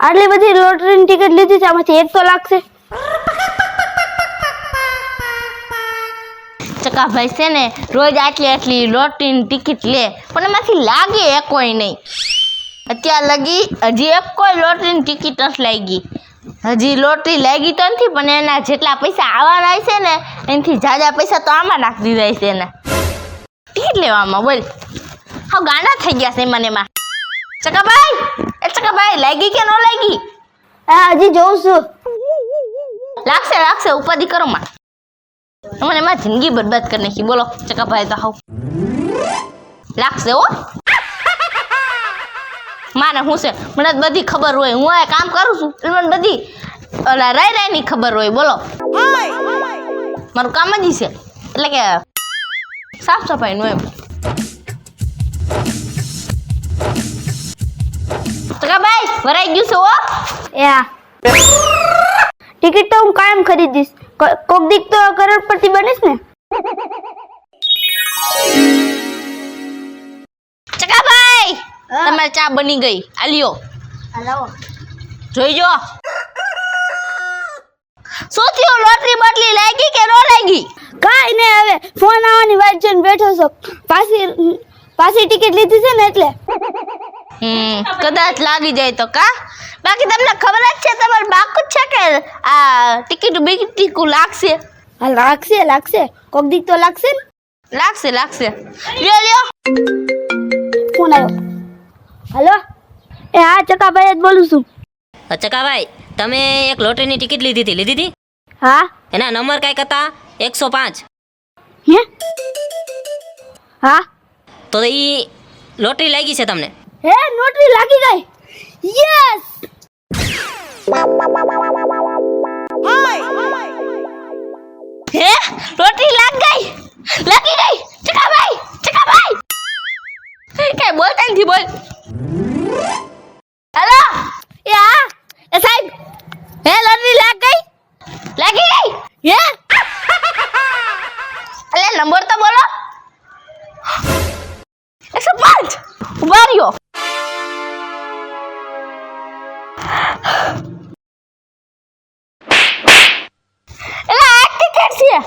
આટલી બધી લોટરીની ટિકિટ લીધી છે, આમાંથી એક તો લાગશે. ચકાભાઈ છે ને રોજ આટલી લોટરીની ટિકિટ લે, પણ એમાંથી લાગે એ કોઈ નહીં. અત્યાર લગી હજી એક કોઈ લોટરીની ટિકિટ નથી લાગી. હજી લોટરી લાગી તો નથી, પણ એના જેટલા પૈસા આવવાના છે ને એનાથી જાજા પૈસા તો આમાં નાખી દીધા છે એને ટિકિટ લેવામાં. બોલ, હા ગાંડા થઈ ગયા છે મને એમાં. ચકાભાઈ લાગી કે ન લાગી? હજી જોઉં છું. લાગશે ઉપાધિ કરો માં. મને એમાં જિંદગી બરબાદ કરી નાખી. બોલો ચકાભાઈ તો હાવ લાગશે હો. માને શું છે, મને બધી ખબર હોય. હું આ કામ કરું છું એટલે મને બધી રાયની ખબર હોય. બોલો, મારું કામ જ છે એટલે કે સાફ સફાઈનું એમ. ચકાભાઈ ભરાઈ ગયું છે હો. ટિકિટ તો હું કાયમ ખરીદીશ. કોક દીક તો કરોડપતિ બનીશ ને. ચકાભાઈ તમારી ચા બની ગઈ. આલ્યો જોઈજો. શું થયું? લોટરી બોટલી લાગી કે નો લાગી? કાઈ નહીં, હવે ફોન આવવાની વાત જોઈને બેઠો છો. પાછી ટિકિટ લીધી છે ને એટલે. કદાચ લાગી જાય તો કા. બાકી તમને ખબર જ છે તમારે બાકું જ છે કે આ ટિકિટ બીકીટું લાગશે. હા લાગશે. કોક દીક તો લાગશે ને. લાગશે. લ્યો ફોન આવ્યો. હલો, હા ચકાભાઈ જ બોલું છું. ચકાભાઈ, તમે એક લોટરીની ટિકિટ લીધી હતી? હા. એના નંબર કાંઈક હતા 105. હે? હા. તો એ લોટરી લાગી છે તમને? હે, લોટરી લાગી ગઈ. યસ. હે, લોટરી લાગી ગઈ. ચકાભાઈ કઈ બોલતા નથી. બોલ. હેલો. એ સાહેબ, હે, લોટરી લાગી ગઈ. હે, અલે નંબર તો બોલો. 105. ઉભા રહ્યો. એલા આ ટિકિટ છે.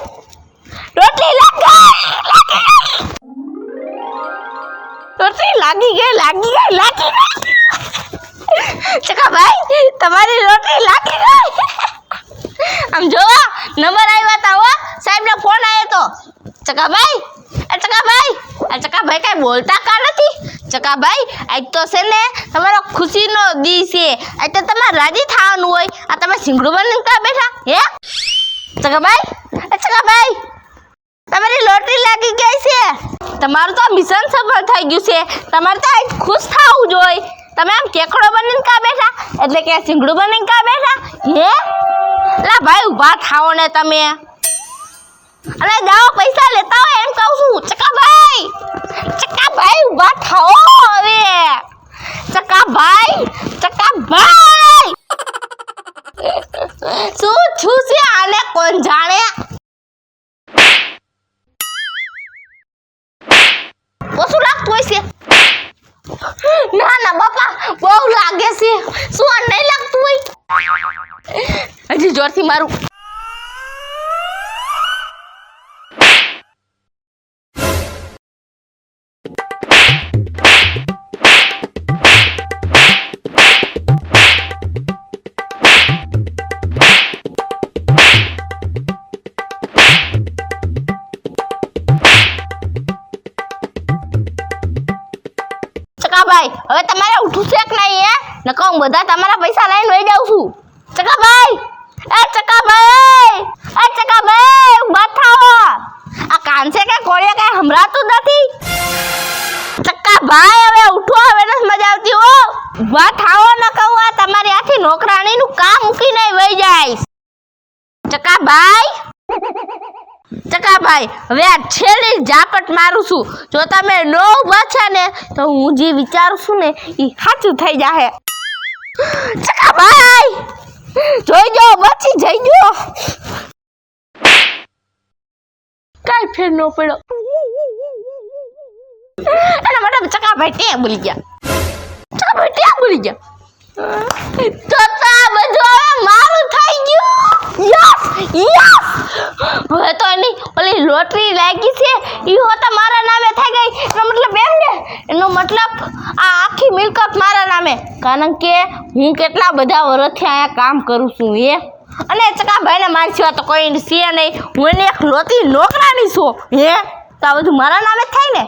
લોટરી લાગી ગઈ. ચકાભાઈ તમારી લોટરી લાગી ગઈ. આમ જો નંબર આવ્યા તા હો. સાહેબનો ફોન આવ્યો તો. ચકાભાઈ કઈ બોલતા કા નથી? ચકાભાઈ આજ તો છે ને તમારો ખુશીનો દી છે. આજ તો તમારે રાજી થવાનું હોય. આ તમે સિંગડું બની કા બેઠા હે? ચકાભાઈ તમારી લોટરી લાગી ગઈ છે. તમારું તો મિશન સફળ થઈ ગયું છે. તમારે તો આજ ખુશ થવું જોઈએ. તમે આમ કેકડો બનીને કા બેઠા? એટલે કે સિંગડું બનીને કા બેઠા હે? લા ભાઈ ઊભા થાઓ ને તમે. અરે જાઓ પૈસા લેતા હોય એમ કહું છું. ચકાભાઈ ઊભા થાઓ હવે. ચકાભાઈ શું છું છે આને કોણ જાણે. ઓછું લાગતું હોય છે? ના બાપા બહુ લાગે છે. શું આ નહીં લાગતું હોય? હજી જોરથી મારું. ચકાભાઈ હવે તમારે ઉઠું છે કે નહીં હે? નકો હું બધા તમારા પૈસા લઈને વહી જાઉં છું. ચકાભાઈ ઊભા થાઓ. આ કાન છે કે કોળે કઈ સંભળાતું નથી. ચકાભાઈ હવે ઉઠો. હવે નથી મજા આવતી હો. ઊભા થાઓ ન કહું આ તમારી આથી નોકરાણીનું કામ મૂકીને વહી જાય. ચકાભાઈ હવે આ છેલ્લી ઝાપટ મારું છું. જો તમે નો ઊભા છે ને તો હું જે વિચારું છું ને એ સાચું થઈ જાહે. ચકાભાઈ જોઈજો, બચી જઈજો. કાઈ ફેર ન પડ્યો. એના માટે ચકાભાઈ ત્યાં ભૂલી ગયા. તો આ બધું હવે મારું થઈ ગયું. Yes yes. હવે તો એની ઓલી લોટરી લાગી છે ઈ હોતા મારા નામે થઈ ગઈ. એનો મતલબ એમ ને, એનો મતલબ આ આખી મિલકત મારા નામે, કારણ કે હું કેટલા બધા વર્ષથી અહીંયા કામ કરું છું. અને ચકાભાઈને મારી સિવાય તો કોઈ છે નહીં. હું એને એક લોતી નોકરાની છું. તો આ બધું મારા નામે જ થાય ને.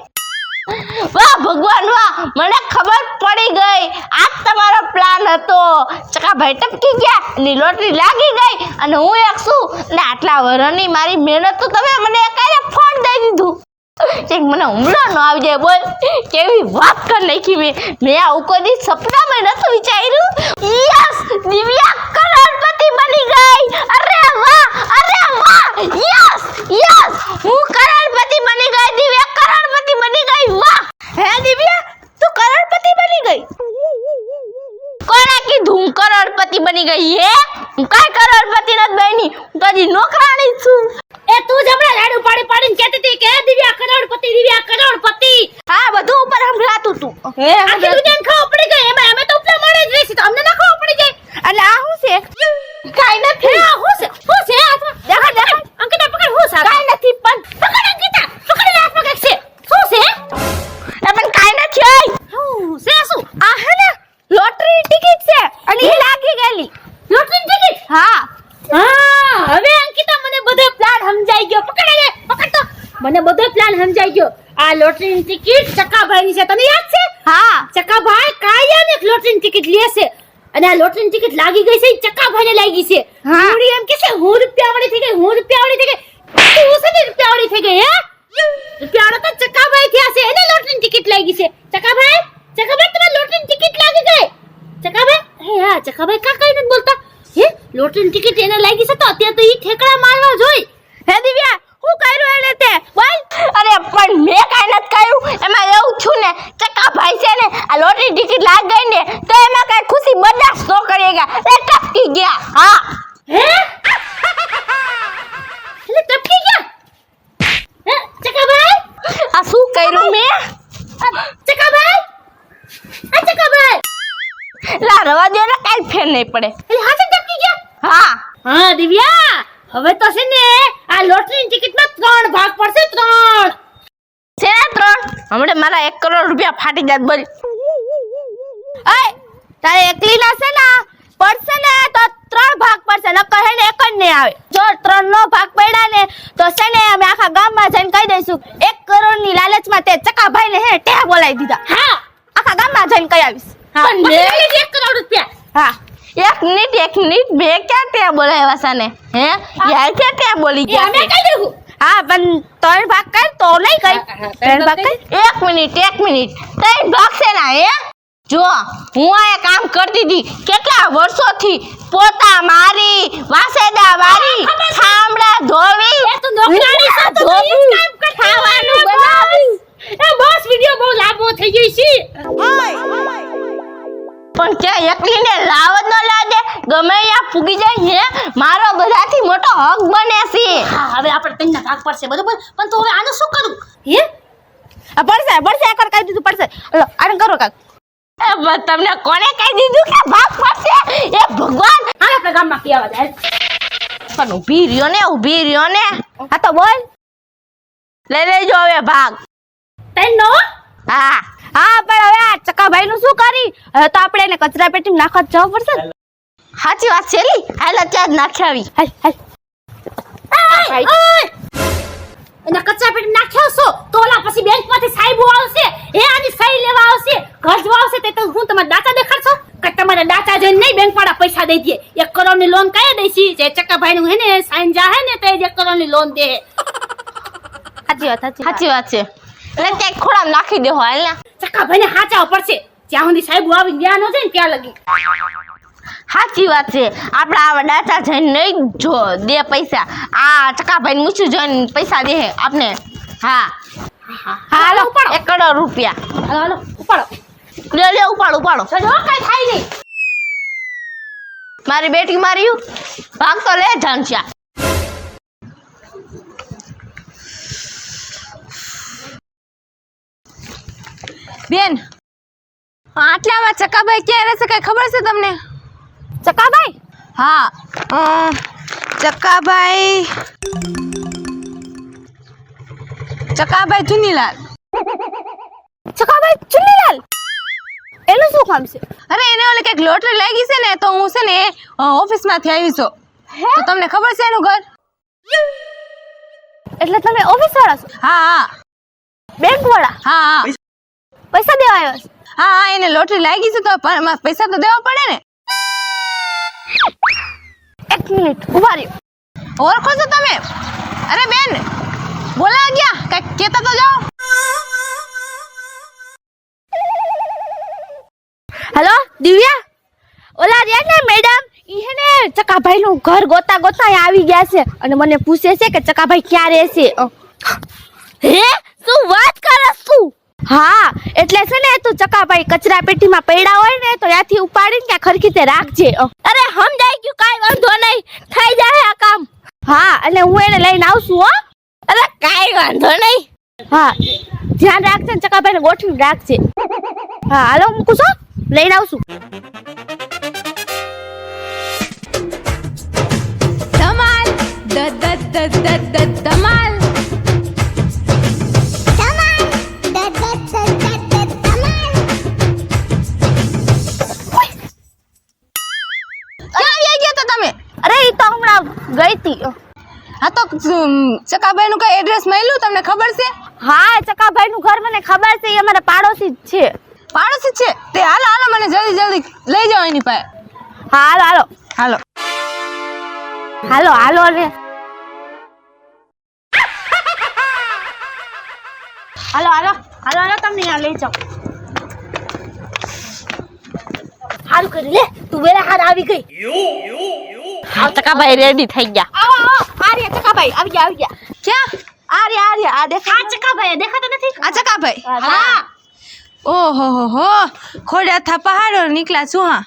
વાહ ભગવાન વાહ, મને ખબર પડી ગઈ. આજ તમારો પ્લાન હતો. ચકાભાઈ ટપકી ગયા, એની લોટરી લાગી ગઈ અને હું એક છું. એટલે આટલા વર્ષની મારી મહેનત તો તમે મને એકાએ ફોન દઈ દીધું. એક મને હુમલો ન આવી જાય. બોલ કેવી વાત કરી નાખી મેં આવું કોઈ સપનામાં નતું વિચાર્યું. યસ, દિવ્યા કરોડપતિ બની ગઈ. અરે વાહ, યસ યસ, હું કરોડપતિ બની ગઈ. દિવ્યા કરોડપતિ બની ગઈ. વાહ. હે દિવ્યા, તું કરોડપતિ બની ગઈ? કોણે કીધું હું કરોડપતિ બની ગઈ? હું કાંઈ કરોડપતિ નથી બની, હું તો હજી નોકરાણી છું. એ તું જ હમણાં લાડુ પાડી પાડીને કહેતી હતી કે દિવ્યા કરોડપતિ, દિવ્યા કરોડપતિ. હા, બધું ઉપર સંભળાતું તું. આખી દુનિયાને ખબર પડી ગઈ. એમાં અમે તો ઉપલા માળે જ રહીશું, તો અમને ના ખબર પડી જાય. એટલે આ શું છે? કાંઈ નથી. હે, શું છે હાથમાં? દેખાડ અંકિતા પકડ. શું છે? કાંઈ નથી. પણ પકડ અંકિતા, પકડ લે હાથમાં કંઈક છે. શું છે? એ પણ કાંઈ નથી. શું છે? શું આ હે ને લોટરી ટિકિટ છે અને એ લાગી ગયેલી. લોટરીની ટિકિટ? હા હા, હવે અંકિતા મને બધો પ્લાન સમજાઈ ગયો. પકડ લે, પકડ તો. મને બધો પ્લાન સમજાઈ ગયો. આ લોટરીની ટિકિટ ચકાભાઈની છે, તને યાદ છે? હા. ચકાભાઈ કાયમ એક લોટરીની ટિકિટ લેશે અને આ લોટરીની ટિકિટ લાગી ગઈ છે, ચકાભાઈને લાગી છે. હા. મૂડી એમ કે છે હું રૂપિયાવાળી થઈ ગઈ, હું રૂપિયાવાળી થઈ ગઈ. તું છે ને રૂપિયાવાળી થઈ ગઈ. હે, રૂપિયાવાળો તો ચકાભાઈ થયા છે, એને લોટરીની ટિકિટ લાગી છે. ચકાભાઈ, તમારી લોટરીની ટિકિટ લાગી ગઈ. ચકાભાઈ, હે હા, ચકાભાઈ કા કઈ નથી બોલતા? હે, લોટરીની ટિકિટ એને લાગી છે તો અત્યારે તો ઈ ઠેકડા મારવા જોઈ. હે દિવ્યા, હું કર્યું એને તે બોલ. અરે પણ મેં કાંઈ નથી કર્યું. એમાં એવું છું ને, ચકાભાઈ છે ને આ લોટરી ટિકિટ લાગી ગઈ ને તો એમાં કાંઈ ખુશી બર્દાશ્ત ન કરી ગયા, એ ટપકી ગયા. હા. હે, એટલે ટપકી ગયા. હે, ચકાભાઈ, આ શું કર્યું મેં? ચકાભાઈ, આ ચકાભાઈ, લા રવા દો ને, કાંઈ ફેર નહીં પડે. એટલે હાથે ટપકી ગયા. હા. હા દિવ્યા, હવે તો છે ને આ લોટરીની ટિકિટમાં 3 ભાગ પડશે. 3 શેના 3? હમણાં મારા 1 કરોડ રૂપિયા ફાટી જાત. બોલ. અય તારે એકલીના છે ને પડશે ને તો 3 ભાગ પડશે, નકર હે ને એક જ નહીં આવે. જો 3 નો ભાગ પડ્યા ને તો છે ને અમે આખા ગામમાં જઈને કહી દઈશું 1 કરોડની લાલચમાં તે ચકાભાઈને હે ટે બોલાવી દીધા. હા, આખા ગામમાં જઈને કહી આવીશ. પણ મેં 1 કરોડ રૂપિયા. હા, 1 મિનિટ મેં ક્યાં ત્યાં બોલાવ્યા છે ને? હે યાર ત્યાં બોલી એ ગયા અમે છે. કહી દેવું. હા, પણ 3 ભાગ કર તો નહીં કઈ. 3 ભાગ કર. 1 મિનિટ 3 ભાગ છે ને? હે જો હું આ કામ કરતી હતી કેટલા વર્ષોથી, પોતા મારી, વાસેદા મારી, થાંભલા ધોવી, એ તો નોકરાણી છે તો ઈ જ કામ કરતી ખાવાનું હોય. બનાવી. એ બસ વિડિયો બહુ લાંબો થઈ ગયો છે. પણ ક્યાં એકલીને લાવ જ ન લાગે, ગમે ત્યાં પૂગી જાય. હે મારો બધાથી મોટો હક બને છે. હા, હવે આપણે ત્રણના ભાગ પડશે બરોબર, પણ તો હવે આનું શું કરું? હે, આ પડશે એકવાર કહી દીધું પડશે. લો આને કરો કાક. એ બસ તમને કોણે કહી દીધું કે ભાગ પડશે? એ ભગવાન. આ આપણે ગામમાં કી આવા જાય. પણ ઊભી રહ્યો ને. હા તો બોલ. લઈ લેજો હવે ભાગ. તૈનો હા પણ હવે આ ચકાભાઈ નું શું કરી? હવે તો આપણે એને કચરા પેટીમાં નાખવા જવું પડશે ને. સાચી વાત છે લી. હાલ અત્યારે નાખી આવી. હાલ અને કચરા પેટી નાખ્યો છો તો ઓલા પછી બેંકમાંથી સાહેબો આવશે, એ આની સહી લેવા આવશે, ઘર જોવા આવશે. તે તો હું તમારા દાતા દેખાડશો કે તમારા દાતા જઈને નહીં બેંકવાળા પૈસા દઈ દે. 1 કરોડની લોન કઈ દઈશી? જે ચકાભાઈ નું હે ને સાઈન જાહે ને તે 1 કરોડની લોન દે. સાચી વાત છે. એટલે ક્યાંક ખોળામાં નાખી દેવો. હાલ ને ચકાભાઈને હાચાવ પડશે જ્યાં સુધી સાહેબો આવીને ગયા ન જાય ને ત્યાં લગી. સાચી વાત છે. આપડા આવા દાતા જઈને નહીં જો દે પૈસા, આ ચકાભાઈ મૂછું જોઈને પૈસા દે આપને. હા હાલો, 1 કરોડ રૂપિયા. હાલો ઉપાડો. લે ઉપાડો. જો કઈ થાય નહીં. મારી બેટી માર્યું ભાગ તો લે જાનશ્યા. બેન આટલામાં ચકાભાઈ ક્યાં રહેશે કઈ ખબર છે તમને? ચકાભાઈ હા ચકાભાઈ ચુનીલાલ. ચકાભાઈ ચુનીલાલ એનું શું કામ છે? અરે એને ઓલે કંઈક લોટરી લાગી છે ને તો હું છે ને ઓફિસમાંથી આવી છું. તો તમને ખબર છે એનું ઘર? એટલે તમે ઓફિસ વાળા છો? હા બેંક વાળા? હા પૈસા દેવા આવ્યા છો? હા એને લોટરી લાગી છે તો પૈસા તો દેવા પડે ને. એક મિનિટ ઉભા રહ્યો. ઓળખો છો તમે? અરે બેન બોલા ગયા કઈક કેતા તો જાઓ. હેલો દિવ્યા, ઓલા રહ્યા ને મેડમ ઈ હે ને ચકાભાઈ નું ઘર ગોતા ગોતા અહીંયા આવી ગયા છે અને મને પૂછે છે કે ચકાભાઈ ક્યાં રહે છે. હે શું વાત કરસ તું? હા એટલે છે ને તું ચકાભાઈ કચરા પેટીમાં પડ્યા હોય ને તો ત્યાંથી ઉપાડીને ક્યાં ખરખીતે રાખજે. અરે સમજાઈ ગયું, કાઈ વાંધો નહીં, થઈ જાય આ કામ. હા અને હું એને લઈને આવશું હો. અરે કાઈ વાંધો નહીં. હા ધ્યાન રાખજે ને ચકાભાઈ ને ગોઠવીને રાખજે. હા હાલો મૂકું છો, લઈને આવશું. ધમાલ ધમાલ. અરે ઈ તો હમણાં ગઈ તી. હા તો ચકાભાઈ નું કઈ એડ્રેસ મળ્યું તમને ખબર છે? હા ચકાભાઈ નું ઘર મને ખબર છે, ઈ અમારા પાડોશી જ છે. પાડોશી છે તે? હાલો મને જલ્દી લઈ જાઓ એની પાસે. હા હાલો હાલો હાલો હાલો ને હાલો હાલો હાલો હાલો તમને અહીંયા લઈ જાઉં. હારું કરી લે, તું વેલા હાર આવી ગઈ. હા ચકાભાઈ રેડી થઈ ગયા. આવો આ રહ્યા ચકાભાઈ, આવી ગયા. ક્યાં? આ રહ્યા આ દેખા. આ ચકાભાઈ દેખાતો નથી? આ ચકાભાઈ. હા ઓહો હો ખોડા થા પહાડો નીકળ્યા છું. હા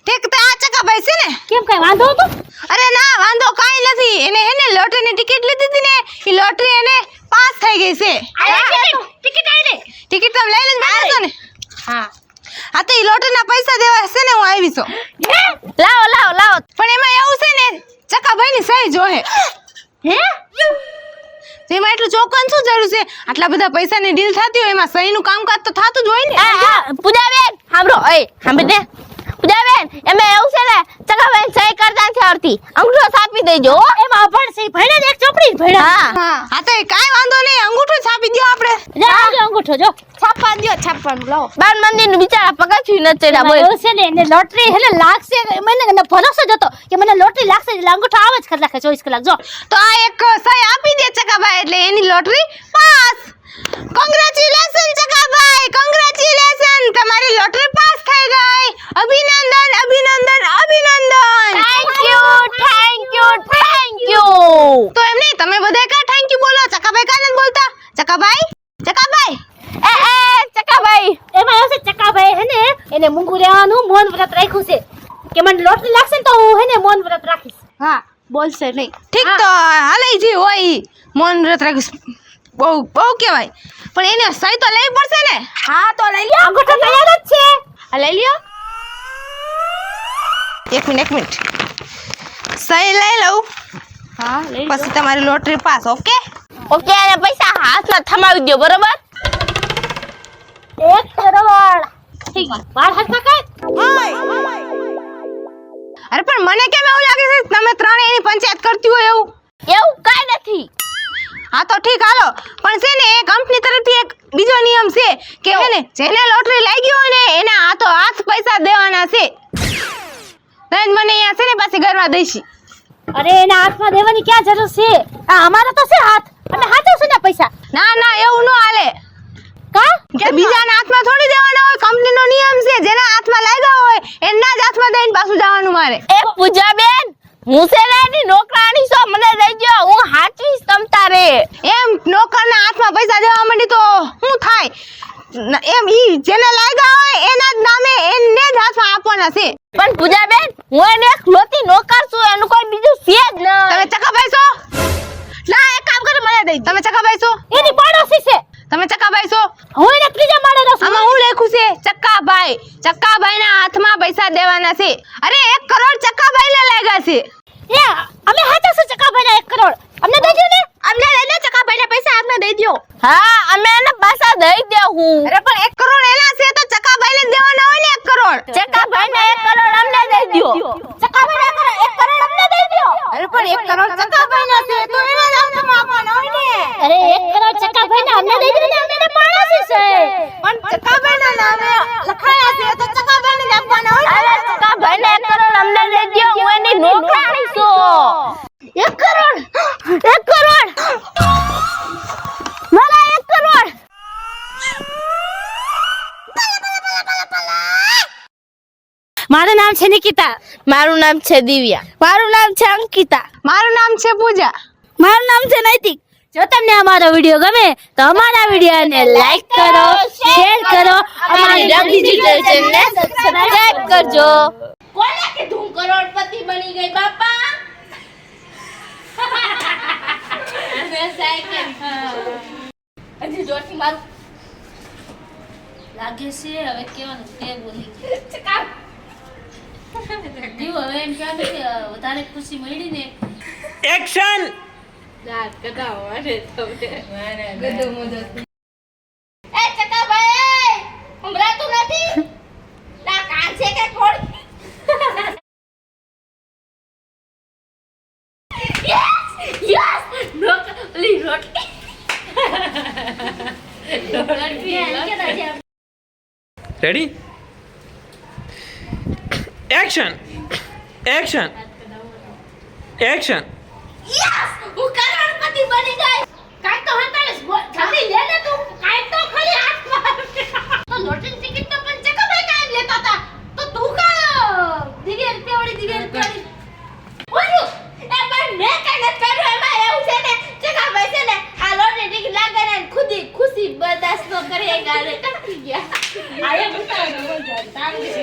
ઠીક તો આ ચકાભાઈ છે ને? કેમ કઈ વાંધો હતો? અરે ના વાંધો કાઈ નથી. એને હે ને લોટરીની ટિકિટ લીધી હતી ને ઈ લોટરી એને પાસ થઈ ગઈ છે. ટિકિટ આવી લે. ટિકિટ તમે લઈને બેઠા છો ને? હા હા તો ઈ લોટરીના પૈસા દેવા છે ને હું આવી છું. લાવો લાવો લાવો. પણ એમાં એવું છે ને ચકાભાઈની સહી જોહે. હે તેમાં એટલું ચોકન શું જરૂર છે? આટલા બધા પૈસાની ડીલ થતી હોય એમાં સહીનું કામકાજ તો થતું જ હોય ને. પૂજાબેન સાંભળો, સાંભળી દે પૂજાબેન, એમાં એવું છે ને ચકાભાઈ સહી કરતા નથી આવડતી, અંગૂઠો છાપી દેજો. એમાં ભણશે ભણે ને એક ચોપડી ભણ્યા. હા તો એ કાઈ વાંધો નહીં, અંગૂઠો છાપી દો આપણે. જો અંગૂઠો જો છાપવાનું લાવો. બાર મંદિર નું બિચારા પગથિયું ન ચડ્યા બોલ. એવું છે ને એને લોટરી હેલે લાગશે, મને ભરોસો જ હતો કે મને લોટરી લાગશે એટલે અંગૂઠો આવ જ કરી નાખે 24 કલાક. જો તો આ એક સહી આપી દે ચકાભાઈ એટલે એની લોટરી પાસ. કોંગ્રેચ્યુલેશન ચકાભાઈ, કોંગ્રેચ્યુલેશન, તમારી લોટરી પાસ થઈ ગઈ. અભિનંદન અભિનંદન અભિનંદન. Thank you thank you thank you. તો એમ નહીં તમે બધા કા થેન્ક યુ બોલો, ચકાભાઈ કા નથી બોલતા? ચકાભાઈ ચકાભાઈ એમાં એવું છે ચકાભાઈ હે ને એને મૂંગું રહેવાનું મૌન વ્રત રાખ્યું છે કે મને લોટરી લાગશે ને તો હું હે ને મૌન વ્રત રાખીશ. હા બોલશે નહીં. ઠીક તો હાલે જે હોય ઈ મૌન વ્રત રાખીશ. બહુ કહેવાય પણ એને સહી તો લેવી પડશે ને. હા તો લઈ લ્યો, અંગૂઠો તૈયાર જ છે. આ લઈ લ્યો. એક મિનિટ સહી લઈ લઉં હા લઈ પછી તમારી લોટરી પાસ. ઓકે ઓકે અને પૈસા હાથમાં થમાવી દો બરોબર. 1 કરોડ. ઠીક બાર હાથમાં કઈ અરે પણ મને કેમ એવું લાગે છે તમે ત્રણે એની પંચાયત કરતી હોય એવું? એવું કાઈ નથી. હા તો ઠીક હાલો. પણ છે ને એ કંપની તરફથી એક બીજો નિયમ છે કે હે ને જેને લોટરી લાગી હોય ને એને હાથ પૈસા દેવાના છે. નહીં મને અહીંયા છે ને પાછી ઘરમાં દઈશી. અરે એના હાથમાં દેવાની ક્યાં જરૂર છે? આ અમારા તો છે હાથ, અમે હાચવશું ને પૈસા. ના એવું ન હાલે. કા કે બીજાના હાથમાં થોડી દેવાના હોય. કંપનીનો નિયમ છે જેના હાથમાં લાગ્યા હોય એના જ હાથમાં દઈને પાછું જવાનું મારે. એ પૂજાબેન, હું છે ને એની નોકરાણી છો, મને લઈ જાઓ, હું હાચવીશ તમ તારે. એમ નોકરના હાથમાં પૈસા દેવા માંડી તો શું થાય? એમ ઈ જેને લાગ્યા હોય એના જ નામે એને જ હાથમાં આપવાના છે. પણ પૂજાબેન, હું એને એક લોતી નોકર છું, એનું કોઈ બીજું છે જ નહીં. તમે ચકાભાઈ છો? ના એક કામ કરો મને દઈ. તમે ચકાભાઈ છો? એની પાડોશી છે. તમે ચકાભાઈ છો? હું એને ત્રીજા માળે રહું છું. આમાં હું લખ્યું છે? ચક્કાભાઈ, ચક્કાભાઈના હાથમાં પૈસા દેવાના છે. અરે 1 કરોડ ચક્કાભાઈને લાગ્યા છે. એ અમે હાચા છે ચકાભાઈના 1 કરોડ અમને દઈ દો ને. અમને લઈ લે ચક્કાભાઈને પૈસા આપને દઈ દ્યો. હા અમે એને પાછા દઈ દેવું. અરે પણ 1 કરોડ એના છે તો ચક્કાભાઈને દેવાના હોય ને 1 કરોડ. ચક્કાભાઈને 1 કરોડ અમને દઈ દ્યો. ચકાભાઈને 1 કરોડ અમને દઈ દો. અરે પણ 1 કરોડ ચક્કાભાઈના છે તો એના જ હાથમાં આપવાના હોય ને. અરે 1 કરોડ ચકાભાઈને અમને દઈ દો ને અમે એને પાડોશી છે. પણ ચક્કાભાઈના નામે લખાયા છે તો ચક્કાભાઈને જ આપવાના હોય. અરે ચક્કાભાઈને 1 કરોડ અમને દઈ દ્યો. હું એની નોકરાણી છું. 1 કરોડ 1 કરોડ મારા 1 કરોડ. મારું નામ છે નિકિતા. મારું નામ છે દિવ્યા. મારું નામ છે અંકિતા. મારું નામ છે પૂજા. મારું નામ છે નૈતિક. જો તમને અમારો વિડિયો ગમે તો અમારા વિડિયોને લાઈક કરો, શેર કરો, અમારી ડબ ડિજિટલ ચેનલને સબસ્ક્રાઇબ કરજો. કોને કીધું કરોડપતિ બની ગઈ બાપા? હજી જોરથી મારું લાગે છે હવે કેવાનું તે બોલી જીવ હવે એમ કહેવાનું કે વધારે ખુશી મળી ને એક્શન એ ચકાભાઈ સંભળાતું નથી? ના કાન છે કે ખોડ? યસ ઓલી રોટલી ready action action action yes હું કરોડપતિ બની ગઈ. કાઈ તો હતાળીસ જલ્દી લે ને તું કાઈ તો ખરી હાથમાં તો લોટરી ટિકિટ તો પણ ચકાભાઈ કાઈ લેતા હતા તો તું કા દિવ્ય રૂપિયાવાળી ઓલું એ પણ મેં કઈ નથી કર્યું. એમાં એવું છે ને ચકાભાઈ છે ને આ લોટરી ટિકિટ લાગે ને ખુશી બર્દાશ્ત ન કરી ગાલે ટકી ગયા. આયા બતાવો તારું છે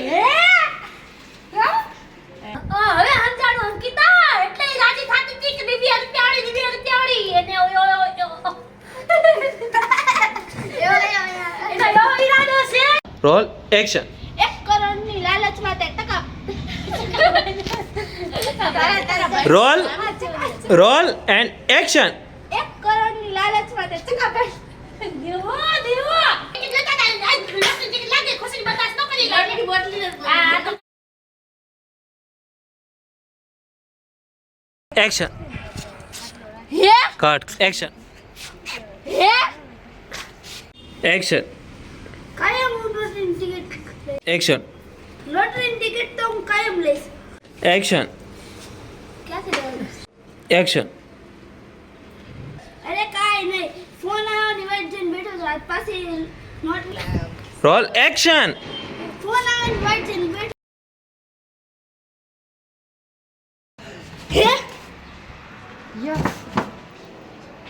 હવે સમજાણું અંકિતા એટલે ઈ રાજી થાતી હતી કે દિવ્ય રૂપિયાવાળી એને ઓય એનો એવો ઈરાદો છે. રોલ એક્શન 1 કરોડની લાલચમાં તે ટકા રોલ રોલ એન્ડ એક્શન 1 કરોડની લાલચમાં તે ચકાભાઈ દેવો ટિકિટ લેતા તા લોટરી ટિકિટ લાગે ખુશી બર્દાશ્ત ન કરી લોટરીની બોટલી આ તો એક્શન હે કટ એક્શન હે એક્શન કાયમ હું લોટરીની ટિકિટ એક્શન લોટરીની ટિકિટ તો હું કાયમ લઈશ. એક્શન ક્યાંથી લેવાનું? એક્શન અરે કાઈ નહીં, ફોન આવ્યો ને વાઈટ જઈને બેઠો તો આજ પાછી નોટ રોલ એક્શન ફોન આવ્યો ને વાઈટ જઈને બેઠો